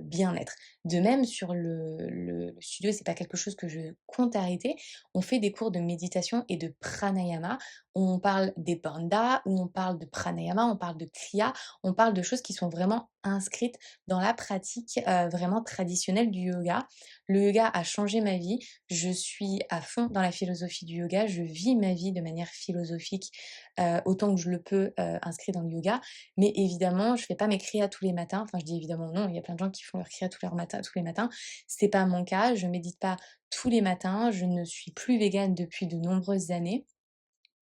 bien-être. De même sur le studio, c'est pas quelque chose que je compte arrêter. On fait des cours de méditation et de pranayama, où on parle des bandhas, où on parle de pranayama, on parle de kriya, on parle de choses qui sont vraiment inscrites dans la pratique, vraiment traditionnelle du yoga. Le yoga a changé ma vie, je suis à fond dans la philosophie du yoga, je vis ma vie de manière philosophique, autant que je le peux, inscrit dans le yoga. Mais évidemment, je fais pas mes kriyas tous les matins, enfin je dis évidemment non, il y a plein de gens qui font leurs kriyas tous les matins. C'est pas mon cas, je médite pas tous les matins, je ne suis plus végane depuis de nombreuses années.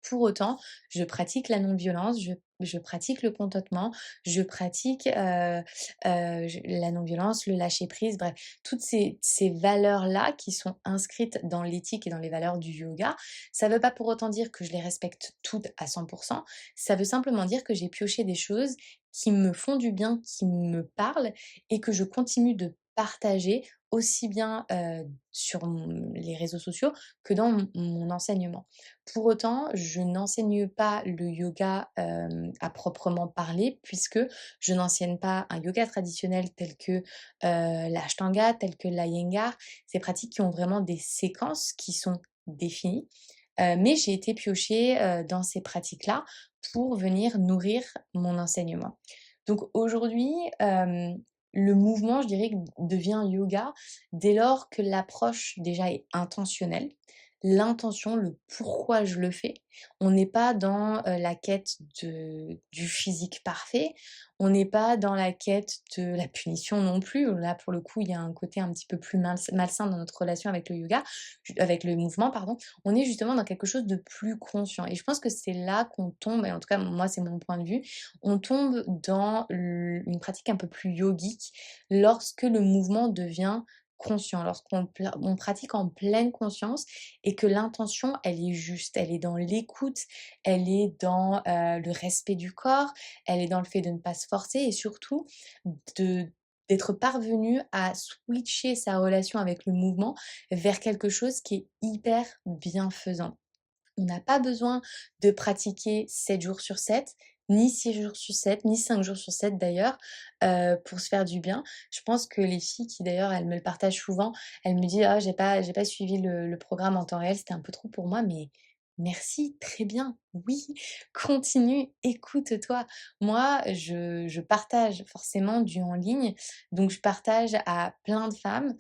Pour autant, je pratique la non-violence, je pratique le contentement, je pratique, la non-violence, le lâcher-prise, bref, toutes ces valeurs-là qui sont inscrites dans l'éthique et dans les valeurs du yoga. Ça ne veut pas pour autant dire que je les respecte toutes à 100. Ça veut simplement dire que j'ai pioché des choses qui me font du bien, qui me parlent et que je continue de partager aussi bien, sur les réseaux sociaux que dans mon enseignement. Pour autant, je n'enseigne pas le yoga, à proprement parler puisque je n'enseigne pas un yoga traditionnel tel que, l'ashtanga, tel que l'iyengar. Ces pratiques qui ont vraiment des séquences qui sont définies, mais j'ai été piocher, dans ces pratiques-là pour venir nourrir mon enseignement. Donc aujourd'hui, le mouvement, je dirais que devient yoga dès lors que l'approche déjà est intentionnelle. L'intention, le pourquoi je le fais. On n'est pas dans, la quête du physique parfait, on n'est pas dans la quête de la punition non plus. Là, pour le coup, il y a un côté un petit peu plus malsain dans notre relation avec le yoga, avec le mouvement, pardon. On est justement dans quelque chose de plus conscient et je pense que c'est là qu'on tombe et en tout cas, moi, c'est mon point de vue, on tombe dans une pratique un peu plus yogique lorsque le mouvement devient conscient, on pratique en pleine conscience et que l'intention, elle est juste, elle est dans l'écoute, elle est dans, le respect du corps, elle est dans le fait de ne pas se forcer et surtout de d'être parvenu à switcher sa relation avec le mouvement vers quelque chose qui est hyper bienfaisant. On n'a pas besoin de pratiquer 7 jours sur 7, ni 6 jours sur 7, ni 5 jours sur 7 d'ailleurs, pour se faire du bien. Je pense que les filles qui d'ailleurs, elles me le partagent souvent, elles me disent: «Ah j'ai pas suivi le programme en temps réel, c'était un peu trop pour moi», mais merci, très bien, oui, continue, écoute-toi. Moi, je partage forcément du en ligne, donc je partage à plein de femmes,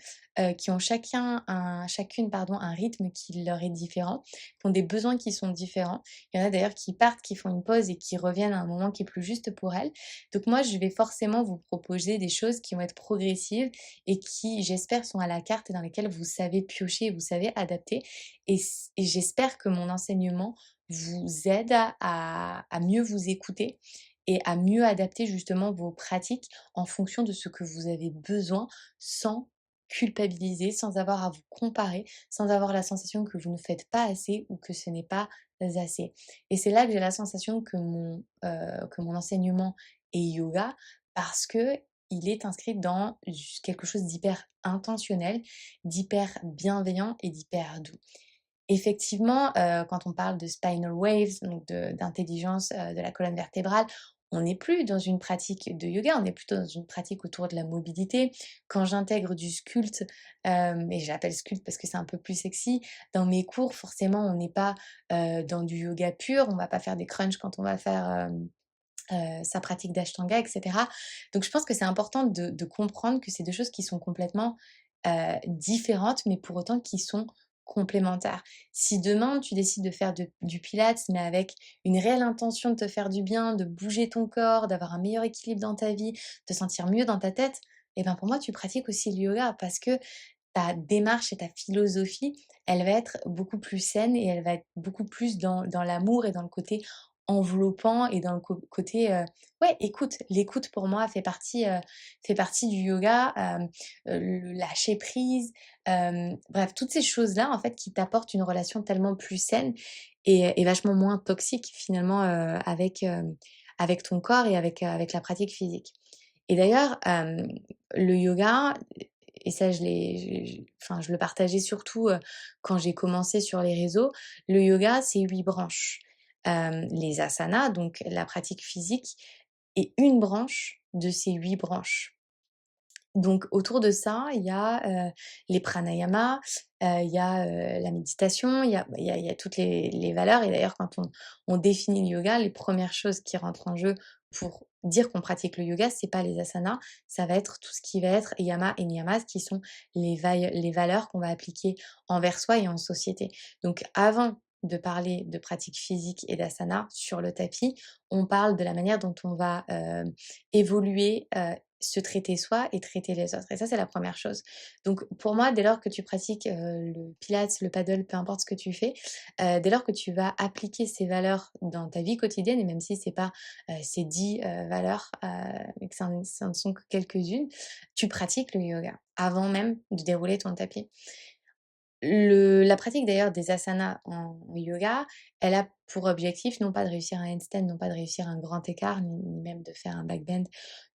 qui ont chacune pardon, un rythme qui leur est différent, qui ont des besoins qui sont différents. Il y en a d'ailleurs qui partent, qui font une pause et qui reviennent à un moment qui est plus juste pour elles. Donc moi, je vais forcément vous proposer des choses qui vont être progressives et qui, j'espère, sont à la carte et dans lesquelles vous savez piocher, vous savez adapter. Et j'espère que mon enseignement vous aide à mieux vous écouter et à mieux adapter justement vos pratiques en fonction de ce que vous avez besoin sans culpabiliser, sans avoir à vous comparer, sans avoir la sensation que vous ne faites pas assez ou que ce n'est pas assez. Et c'est là que j'ai la sensation que mon enseignement est yoga parce que il est inscrit dans quelque chose d'hyper intentionnel, d'hyper bienveillant et d'hyper doux. Effectivement, quand on parle de spinal waves, donc d'intelligence, de la colonne vertébrale, on n'est plus dans une pratique de yoga, on est plutôt dans une pratique autour de la mobilité. Quand j'intègre du sculpte, et j'appelle sculpte parce que c'est un peu plus sexy, dans mes cours, forcément, on n'est pas, dans du yoga pur, on va pas faire des crunchs quand on va faire, sa pratique d'ashtanga et cetera. Donc je pense que c'est important de comprendre que c'est 2 choses qui sont complètement, différentes, mais pour autant qui sont complémentaires. Si demain tu décides de faire du pilates, mais avec une réelle intention de te faire du bien, de bouger ton corps, d'avoir un meilleur équilibre dans ta vie, de te sentir mieux dans ta tête, et ben, pour moi tu pratiques aussi le yoga parce que ta démarche et ta philosophie, elle va être beaucoup plus saine et elle va être beaucoup plus dans l'amour et dans le côté enveloppant et dans le côté, ouais, écoute. L'écoute pour moi fait partie du yoga, le lâcher prise, bref, toutes ces choses-là, en fait, qui t'apportent une relation tellement plus saine et vachement moins toxique finalement, avec ton corps et avec la pratique physique. Et d'ailleurs, le yoga et ça je le partageais surtout, quand j'ai commencé sur les réseaux. Le yoga, c'est 8 branches. Les asanas, donc la pratique physique, est une branche de ces 8 branches. Donc autour de ça, il y a, les pranayamas, il y a, la méditation, il y a toutes les valeurs et d'ailleurs quand on définit le yoga, les premières choses qui rentrent en jeu pour dire qu'on pratique le yoga, c'est pas les asanas, ça va être tout ce qui va être yama et niyamas qui sont les valeurs qu'on va appliquer envers soi et en société. Donc avant de parler de pratique physique et d'asana sur le tapis, on parle de la manière dont on va, évoluer, se traiter soi et traiter les autres et ça, c'est la première chose. Donc pour moi, dès lors que tu pratiques, le pilates, le paddle, peu importe ce que tu fais, dès lors que tu vas appliquer ces valeurs dans ta vie quotidienne et même si c'est pas, ces 10 valeurs, et que ça ne sont que quelques-unes, tu pratiques le yoga avant même de dérouler ton tapis. La pratique d'ailleurs des asanas en yoga, elle a pour objectif non pas de réussir un handstand, non pas de réussir un grand écart, ni même de faire un backbend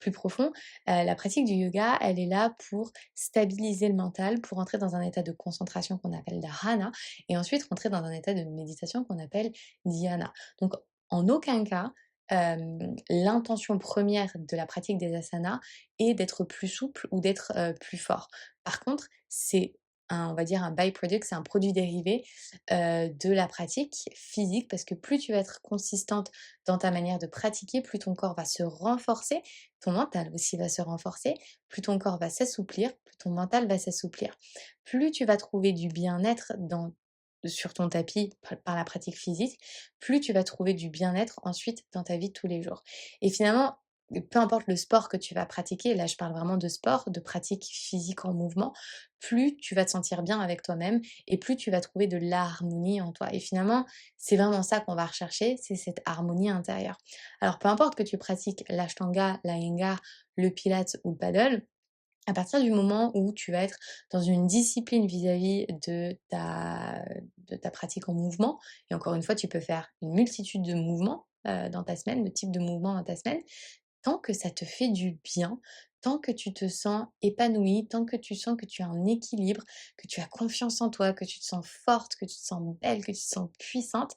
plus profond. La pratique du yoga, elle est là pour stabiliser le mental, pour entrer dans un état de concentration qu'on appelle dharana et ensuite rentrer dans un état de méditation qu'on appelle dhyana. Donc en aucun cas, l'intention première de la pratique des asanas est d'être plus souple ou d'être, plus fort. Par contre, c'est on va dire un by-product, c'est un produit dérivé, de la pratique physique parce que plus tu vas être consistante dans ta manière de pratiquer, plus ton corps va se renforcer, ton mental aussi va se renforcer, plus ton corps va s'assouplir, plus ton mental va s'assouplir. Plus tu vas trouver du bien-être sur ton tapis par la pratique physique, plus tu vas trouver du bien-être ensuite dans ta vie de tous les jours. Et finalement, peu importe le sport que tu vas pratiquer, là je parle vraiment de sport, de pratique physique en mouvement, plus tu vas te sentir bien avec toi-même et plus tu vas trouver de l'harmonie en toi. Et finalement, c'est vraiment ça qu'on va rechercher, c'est cette harmonie intérieure. Alors peu importe que tu pratiques l'ashtanga, l'iyengar, le pilates ou le paddle, à partir du moment où tu vas être dans une discipline vis-à-vis de ta pratique en mouvement, et encore une fois, tu peux faire une multitude de mouvements dans ta semaine, de types de mouvements dans ta semaine, tant que ça te fait du bien, tant que tu te sens épanouie, tant que tu sens que tu as un équilibre, que tu as confiance en toi, que tu te sens forte, que tu te sens belle, que tu te sens puissante,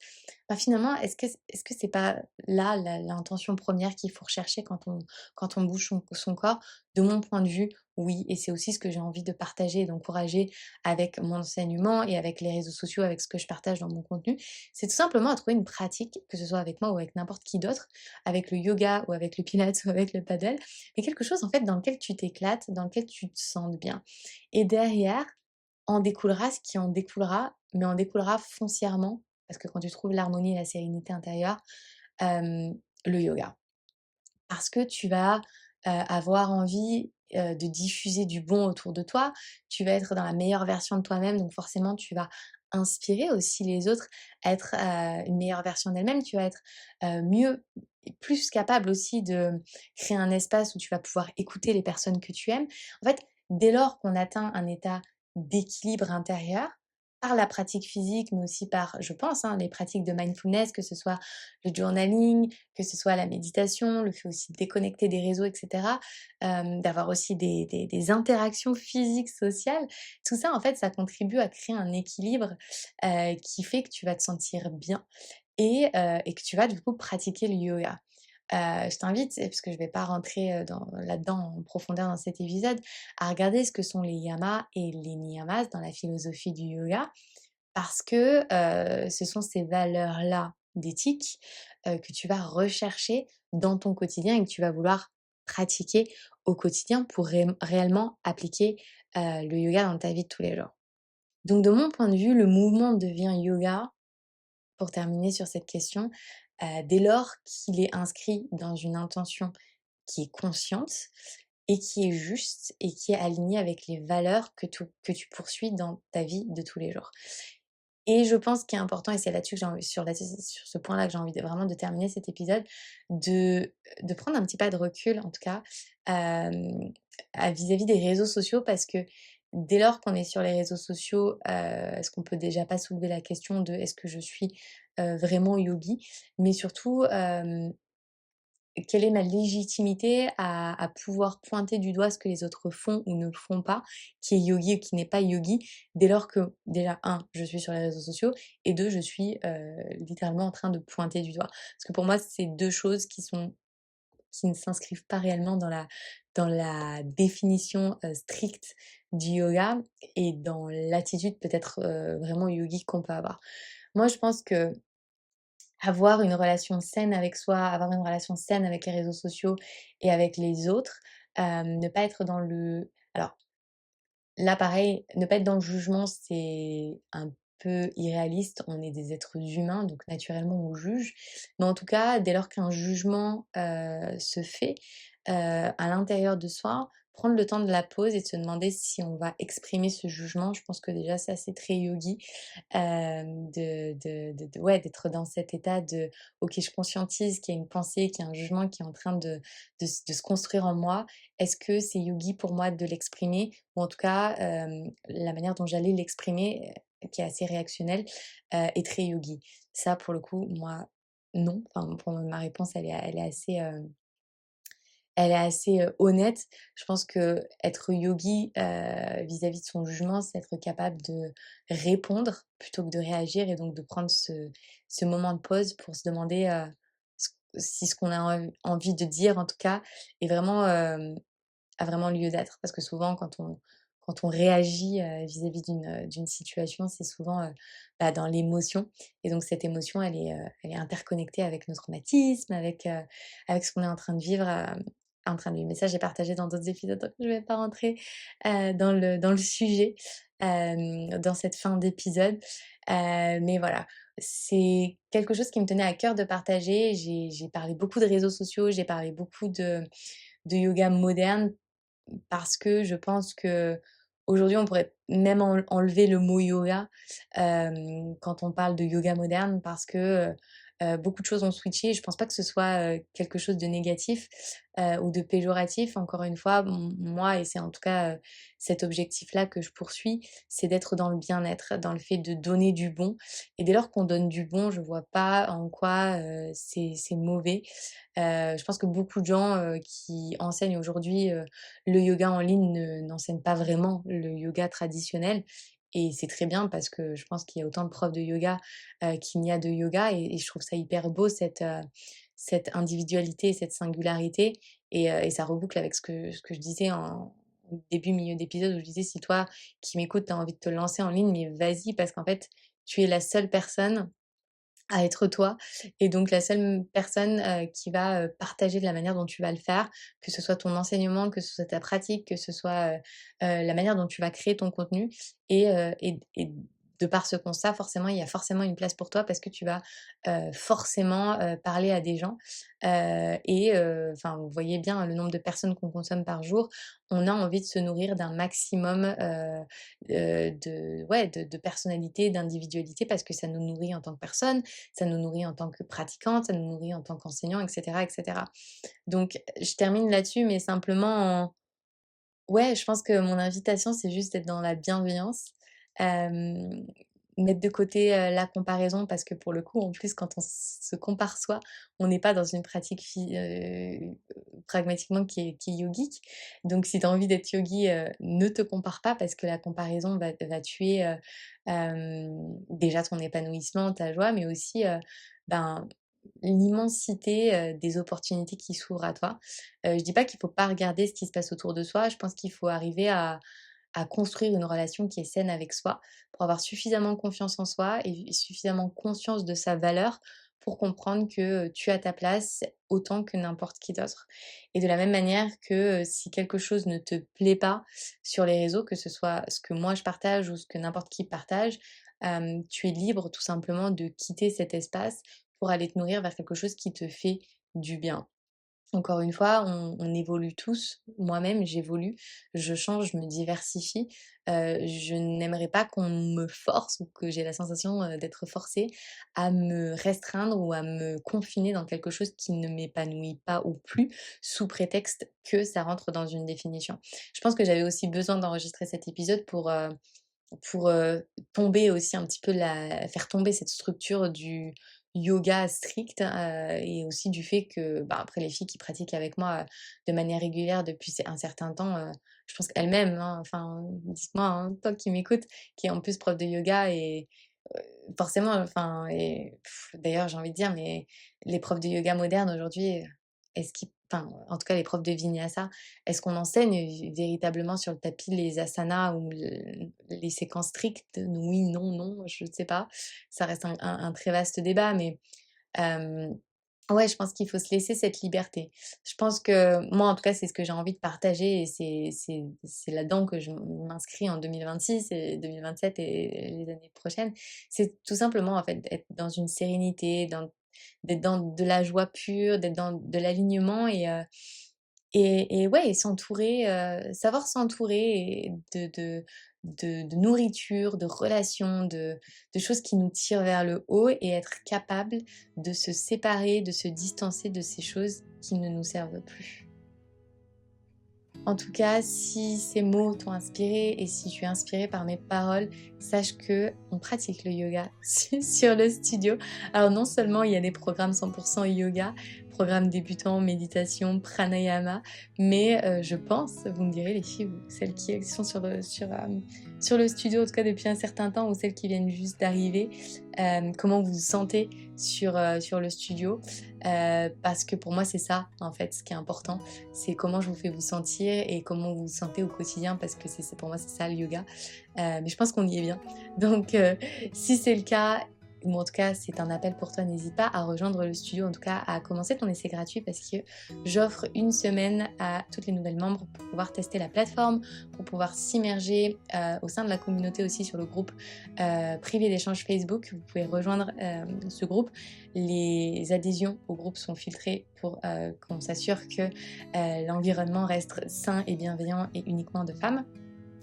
bah finalement, est-ce que c'est pas là l'intention première qu'il faut rechercher quand on bouge son corps? De mon point de vue, oui, et c'est aussi ce que j'ai envie de partager et d'encourager avec mon enseignement et avec les réseaux sociaux, avec ce que je partage dans mon contenu. C'est tout simplement à trouver une pratique, que ce soit avec moi ou avec n'importe qui d'autre, avec le yoga ou avec le pilates ou avec le paddle, mais quelque chose en fait dans lequel tu t'éclates, dans lequel tu te sens bien. Et derrière, en découlera ce qui en découlera, mais en découlera foncièrement, parce que quand tu trouves l'harmonie et la sérénité intérieure, le yoga. Parce que tu vas, avoir envie, de diffuser du bon autour de toi. Tu vas être dans la meilleure version de toi-même, donc forcément tu vas inspirer aussi les autres à être, une meilleure version d'elles-mêmes. Tu vas être, mieux et plus capable aussi de créer un espace où tu vas pouvoir écouter les personnes que tu aimes. En fait, dès lors qu'on atteint un état d'équilibre intérieur, par la pratique physique, mais aussi par, je pense, hein, les pratiques de mindfulness, que ce soit le journaling, que ce soit la méditation, le fait aussi de déconnecter des réseaux et cetera, d'avoir aussi des interactions physiques, sociales. Tout ça, en fait, ça contribue à créer un équilibre, qui fait que tu vas te sentir bien et que tu vas, du coup, pratiquer le yoga. Je t'invite, parce que je vais pas rentrer, là-dedans en profondeur dans cet épisode, à regarder ce que sont les yamas et les niyamas dans la philosophie du yoga parce que, ce sont ces valeurs-là d'éthique, que tu vas rechercher dans ton quotidien et que tu vas vouloir pratiquer au quotidien pour réellement appliquer, le yoga dans ta vie de tous les jours. Donc de mon point de vue, le mouvement devient yoga, pour terminer sur cette question, dès lors qu'il est inscrit dans une intention qui est consciente et qui est juste et qui est alignée avec les valeurs que tu poursuis dans ta vie de tous les jours. Et je pense qu'il est important et c'est là-dessus que j'ai envie sur ce point-là que j'ai envie de vraiment de terminer cet épisode, de prendre un petit pas de recul en tout cas, vis-à-vis des réseaux sociaux parce que dès lors qu'on est sur les réseaux sociaux, est-ce qu'on peut déjà pas soulever la question de: «Est-ce que je suis, vraiment yogi?» mais surtout, quelle est ma légitimité à pouvoir pointer du doigt ce que les autres font ou ne font pas, qui est yogi ou qui n'est pas yogi, dès lors que déjà un, je suis sur les réseaux sociaux et 2, je suis, littéralement en train de pointer du doigt. Parce que pour moi, c'est 2 choses qui ne s'inscrivent pas réellement dans la définition, stricte du yoga et dans l'attitude peut-être, vraiment yogique qu'on peut avoir. Moi, je pense que avoir une relation saine avec soi, avoir une relation saine avec les réseaux sociaux et avec les autres, ne pas être dans le alors là pareil, ne pas être dans le jugement, c'est un peu irréaliste. On est des êtres humains, donc naturellement on juge. Mais en tout cas, dès lors qu'un jugement, se fait, à l'intérieur de soi, prendre le temps de la pause et de se demander si on va exprimer ce jugement, je pense que déjà ça c'est très yogi, ouais, d'être dans cet état de: «OK, je conscientise qu'il y a une pensée, qu'il y a un jugement qui est en train de se construire en moi. Est-ce que c'est yogi pour moi de l'exprimer?» Ou en tout cas, la manière dont j'allais l'exprimer, qui est assez réactionnelle, est très yogi. Ça pour le coup, moi, non. Enfin, pour ma réponse, elle est assez, honnête. Je pense qu'être yogi, vis-à-vis de son jugement, c'est être capable de répondre plutôt que de réagir et donc de prendre ce moment de pause pour se demander, si ce qu'on a envie de dire en tout cas est vraiment, a vraiment lieu d'être. Parce que souvent quand on réagit, vis-à-vis d'une situation, c'est souvent, bah, dans l'émotion et donc cette émotion elle est interconnectée avec nos traumatismes, avec ce qu'on est en train de vivre. Mais ça, j'ai partagé dans d'autres épisodes, donc je vais pas rentrer, dans le sujet, dans cette fin d'épisode. Mais voilà, c'est quelque chose qui me tenait à cœur de partager. J'ai parlé beaucoup de réseaux sociaux, j'ai parlé beaucoup de yoga moderne parce que je pense qu'aujourd'hui, on pourrait même enlever le mot yoga, quand on parle de yoga moderne parce que, beaucoup de choses ont switché. Je pense pas que ce soit, quelque chose de négatif, ou de péjoratif. Encore une fois, moi et c'est en tout cas, cet objectif-là que je poursuis, c'est d'être dans le bien-être, dans le fait de donner du bon et dès lors qu'on donne du bon, je vois pas en quoi, c'est mauvais. Je pense que beaucoup de gens, qui enseignent aujourd'hui, le yoga en ligne n'enseignent pas vraiment le yoga traditionnel et c'est très bien parce que je pense qu'il y a autant de profs de yoga, qu'il n'y a de yoga et je trouve ça hyper beau cette individualité, cette singularité et ça reboucle avec ce que je disais en début, milieu d'épisode où je disais: «Si toi qui m'écoutes, tu as envie de te lancer en ligne, mais vas-y parce qu'en fait, tu es la seule personne à être toi et donc la seule personne, qui va, partager de la manière dont tu vas le faire, que ce soit ton enseignement, que ce soit ta pratique, que ce soit, la manière dont tu vas créer ton contenu et de par ce constat, forcément, il y a forcément une place pour toi parce que tu vas, forcément, parler à des gens, enfin, vous voyez bien le nombre de personnes qu'on consomme par jour. On a envie de se nourrir d'un maximum, de ouais, de personnalité, d'individualité parce que ça nous nourrit en tant que personne, ça nous nourrit en tant que pratiquante, ça nous nourrit en tant qu'enseignant, et cetera, et cetera. Donc je termine là-dessus, mais simplement ouais, je pense que mon invitation, c'est juste d'être dans la bienveillance, hem, mettre de côté, la comparaison parce que pour le coup, en plus, quand on se compare soi, on n'est pas dans une pratique pragmatiquement qui est yogique. Donc si tu as envie d'être yogi, ne te compare pas parce que la comparaison va tuer, déjà ton épanouissement, ta joie, mais aussi, ben, l'immensité, des opportunités qui s'ouvrent à toi. Je dis pas qu'il faut pas regarder ce qui se passe autour de soi, je pense qu'il faut arriver à construire une relation qui est saine avec soi, pour avoir suffisamment confiance en soi et suffisamment conscience de sa valeur pour comprendre que, tu as ta place autant que n'importe qui d'autre. Et de la même manière que, si quelque chose ne te plaît pas sur les réseaux, que ce soit ce que moi je partage ou ce que n'importe qui partage, tu es libre tout simplement de quitter cet espace pour aller te nourrir vers quelque chose qui te fait du bien. Encore une fois, on évolue tous. Moi-même, j'évolue, je change, je me diversifie. Je n'aimerais pas qu'on me force ou que j'ai la sensation, d'être forcée à me restreindre ou à me confiner dans quelque chose qui ne m'épanouit pas ou plus, sous prétexte que ça rentre dans une définition. Je pense que j'avais aussi besoin d'enregistrer cet épisode pour, tomber aussi un petit peu la faire tomber cette structure du yoga strict, et aussi du fait que, bah, après les filles qui pratiquent avec moi, de manière régulière depuis un certain temps, je pense qu'elles-mêmes, hein, enfin, dites-moi, hein, toi qui m'écoutes, qui est en plus prof de yoga et forcément, enfin et d'ailleurs j'ai envie de dire, mais les profs de yoga moderne aujourd'hui, est-ce qu'ils enfin, en tout cas les profs de vinyasa, est-ce qu'on enseigne véritablement sur le tapis les asanas ou les séquences strictes? Oui, non, non, je ne sais pas. Ça reste un très vaste débat, mais hem Ouais, je pense qu'il faut se laisser cette liberté. Je pense que moi, en tout cas, c'est ce que j'ai envie de partager et c'est là-dedans que je m'inscris en 2026 et 2027 et les années prochaines. C'est tout simplement, en fait, d'être dans une sérénité, d'être dans de la joie pure, d'être dans de l'alignement et ouais, et s'entourer, savoir s'entourer et de nourriture, de relations, de choses qui nous tirent vers le haut et être capable de se séparer, de se distancer de ces choses qui ne nous servent plus. En tout cas, si ces mots t'ont inspiré et si tu es inspiré par mes paroles, sache que on pratique le yoga sur le studio. Alors non seulement il y a des programmes 100% yoga, programmes débutants, méditation, pranayama, mais je pense, vous me direz les filles, celles qui sont sur le studio en tout cas depuis un certain temps ou celles qui viennent juste d'arriver, comment vous vous sentez sur le studio, parce que pour moi c'est ça en fait ce qui est important, c'est comment je vous fais vous sentir et comment vous vous sentez au quotidien parce que pour moi c'est ça le yoga. Mais je pense qu'on y est bien. Donc si c'est le cas, ou en tout cas c'est un appel pour toi, n'hésite pas à rejoindre le studio, en tout cas à commencer ton essai gratuit parce que j'offre une semaine à toutes les nouvelles membres pour pouvoir tester la plateforme, pour pouvoir s'immerger au sein de la communauté aussi sur le groupe privé d'échange Facebook. Vous pouvez rejoindre ce groupe. Les adhésions au groupe sont filtrées pour qu'on s'assure que l'environnement reste sain et bienveillant et uniquement de femmes.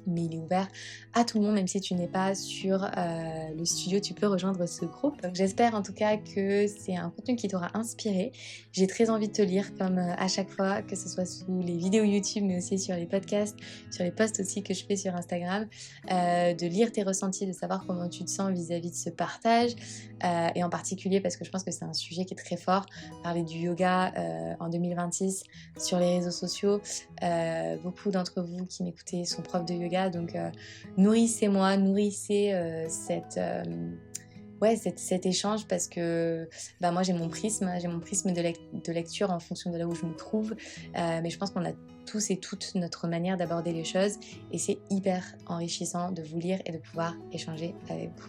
Mais il est ouvert à tout le monde, même si tu n'es pas sur le studio, tu peux rejoindre ce groupe. Donc j'espère en tout cas que c'est un contenu qui t'aura inspiré. J'ai très envie de te lire comme à chaque fois, que ce soit sous les vidéos YouTube, mais aussi sur les podcasts, sur les posts aussi que je fais sur Instagram, de lire tes ressentis, de savoir comment tu te sens vis-à-vis de ce partage, et en particulier parce que je pense que c'est un sujet qui est très fort, parler du yoga en 2026 sur les réseaux sociaux. Beaucoup d'entre vous qui m'écoutez sont profs de yoga, donc nourrissez-moi, nourrissez cet échange parce que moi j'ai mon prisme de lecture en fonction de là où je me trouve, mais je pense qu'on a tous et toutes notre manière d'aborder les choses et c'est hyper enrichissant de vous lire et de pouvoir échanger avec vous.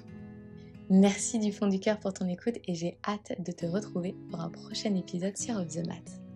Merci du fond du cœur pour ton écoute et j'ai hâte de te retrouver pour un prochain épisode sur Off the Mat.